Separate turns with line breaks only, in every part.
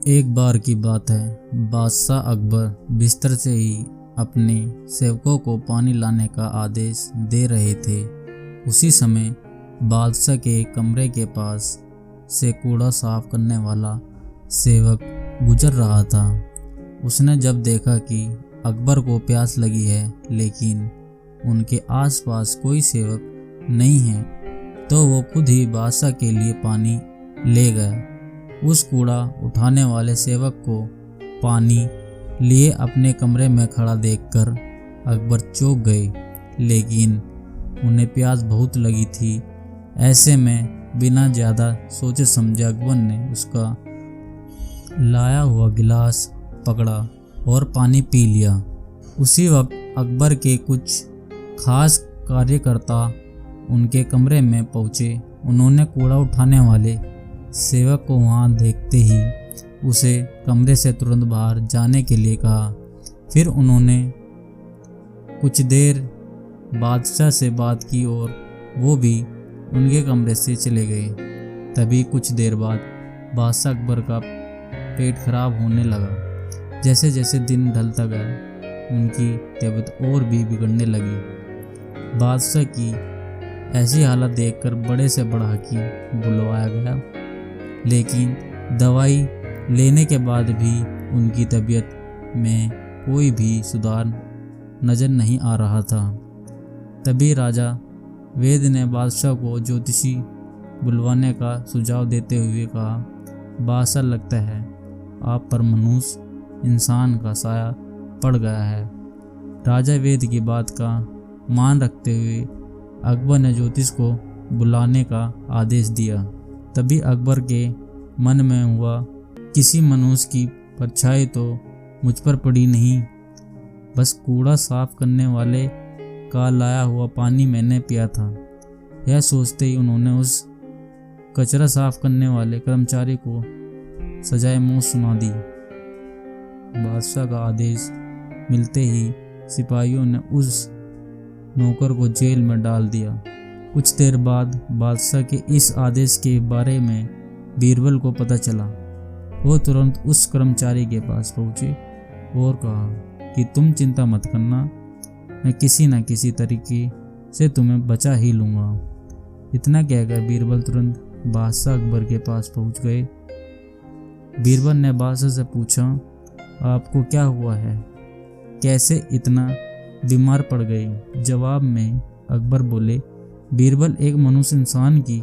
एक बार की बात है, बादशाह अकबर बिस्तर से ही अपने सेवकों को पानी लाने का आदेश दे रहे थे। उसी समय बादशाह के कमरे के पास से कूड़ा साफ करने वाला सेवक गुजर रहा था। उसने जब देखा कि अकबर को प्यास लगी है लेकिन उनके आसपास कोई सेवक नहीं है, तो वो खुद ही बादशाह के लिए पानी ले गया। उस कूड़ा उठाने वाले सेवक को पानी लिए अपने कमरे में खड़ा देखकर अकबर चौंक गए, लेकिन उन्हें प्यास बहुत लगी थी। ऐसे में बिना ज़्यादा सोचे समझे अकबर ने उसका लाया हुआ गिलास पकड़ा और पानी पी लिया। उसी वक्त अकबर के कुछ खास कार्यकर्ता उनके कमरे में पहुँचे। उन्होंने कूड़ा उठाने वाले सेवक को वहां देखते ही उसे कमरे से तुरंत बाहर जाने के लिए कहा। फिर उन्होंने कुछ देर बादशाह से बात की और वो भी उनके कमरे से चले गए। तभी कुछ देर बाद बादशाह अकबर का पेट खराब होने लगा। जैसे जैसे दिन ढलता गया उनकी तबीयत और भी बिगड़ने लगी। बादशाह की ऐसी हालत देखकर बड़े से बड़ा हकीम बुलवाया गया, लेकिन दवाई लेने के बाद भी उनकी तबीयत में कोई भी सुधार नज़र नहीं आ रहा था। तभी राजा वेद ने बादशाह को ज्योतिषी बुलवाने का सुझाव देते हुए कहा, बादशाह, लगता है आप पर मनुष्य इंसान का साया पड़ गया है। राजा वेद की बात का मान रखते हुए अकबर ने ज्योतिष को बुलाने का आदेश दिया। तभी अकबर के मन में हुआ, किसी मनुष्य की परछाई तो मुझ पर पड़ी नहीं, बस कूड़ा साफ करने वाले का लाया हुआ पानी मैंने पिया था। यह सोचते ही उन्होंने उस कचरा साफ करने वाले कर्मचारी को सजाए मौत सुना दी। बादशाह का आदेश मिलते ही सिपाहियों ने उस नौकर को जेल में डाल दिया। कुछ देर बाद बादशाह के इस आदेश के बारे में बीरबल को पता चला। वो तुरंत उस कर्मचारी के पास पहुंचे और कहा कि तुम चिंता मत करना, मैं किसी न किसी तरीके से तुम्हें बचा ही लूँगा। इतना कहकर बीरबल तुरंत बादशाह अकबर के पास पहुंच गए। बीरबल ने बादशाह से पूछा, आपको क्या हुआ है, कैसे इतना बीमार पड़ गए? जवाब में अकबर बोले, बीरबल, एक मनुष्य इंसान की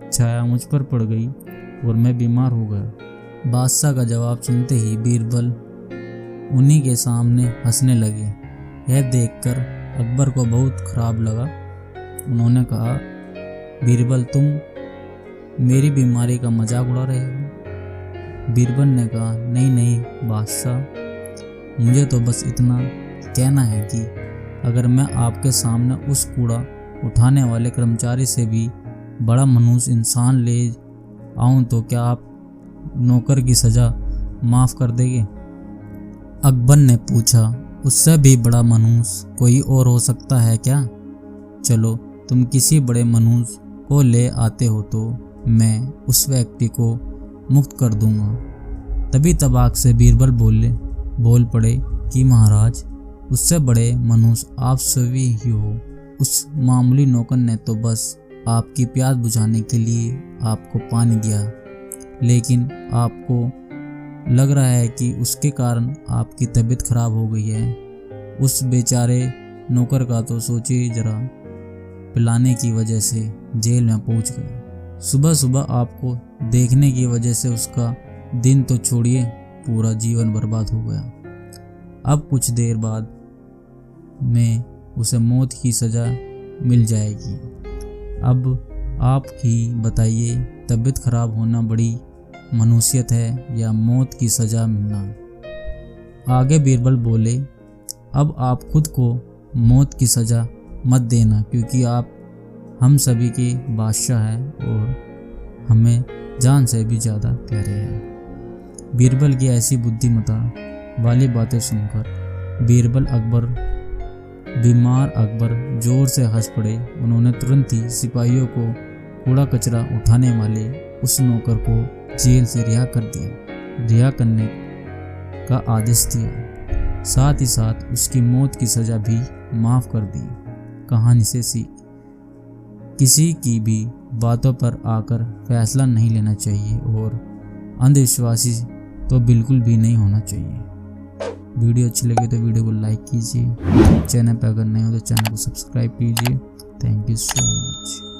छाया मुझ पर पड़ गई और मैं बीमार हो गया। बादशाह का जवाब सुनते ही बीरबल उन्हीं के सामने हंसने लगे। यह देखकर अकबर को बहुत खराब लगा। उन्होंने कहा, बीरबल, तुम मेरी बीमारी का मजाक उड़ा रहे हो? बीरबल ने कहा, नहीं नहीं बादशाह, मुझे तो बस इतना कहना है कि अगर मैं आपके सामने उस कूड़ा उठाने वाले कर्मचारी से भी बड़ा मनुष्य इंसान ले आऊं तो क्या आप नौकर की सजा माफ़ कर देंगे? अकबर ने पूछा, उससे भी बड़ा मनुष्य कोई और हो सकता है क्या? चलो, तुम किसी बड़े मनुष्य को ले आते हो तो मैं उस व्यक्ति को मुक्त कर दूंगा। तभी तबाक से बीरबल बोल पड़े कि महाराज, उससे बड़े मनुष्य आप सभी ही हो। उस मामूली नौकर ने तो बस आपकी प्यास बुझाने के लिए आपको पानी दिया, लेकिन आपको लग रहा है कि उसके कारण आपकी तबीयत खराब हो गई है। उस बेचारे नौकर का तो सोचिए जरा, पिलाने की वजह से जेल में पहुंच गया। सुबह सुबह आपको देखने की वजह से उसका दिन तो छोड़िए, पूरा जीवन बर्बाद हो गया। अब कुछ देर बाद में उसे मौत की सज़ा मिल जाएगी। अब आप ही बताइए, तबीयत खराब होना बड़ी मनुष्यत है या मौत की सज़ा मिलना? आगे बीरबल बोले, अब आप खुद को मौत की सज़ा मत देना, क्योंकि आप हम सभी के बादशाह हैं और हमें जान से भी ज़्यादा प्यारे हैं। बीरबल की ऐसी बुद्धिमता वाली बातें सुनकर बीमार अकबर जोर से हंस पड़े। उन्होंने तुरंत ही सिपाहियों को कूड़ा कचरा उठाने वाले उस नौकर को जेल से रिहा कर दिया। रिहा करने का आदेश दिया। साथ ही साथ उसकी मौत की सज़ा भी माफ़ कर दी। कहानी से सीख, किसी की भी बातों पर आकर फैसला नहीं लेना चाहिए और अंधविश्वासी तो बिल्कुल भी नहीं होना चाहिए। वीडियो अच्छी लगे तो वीडियो को लाइक कीजिए। चैनल पर अगर नए हो तो चैनल को सब्सक्राइब कीजिए। Thank you so much.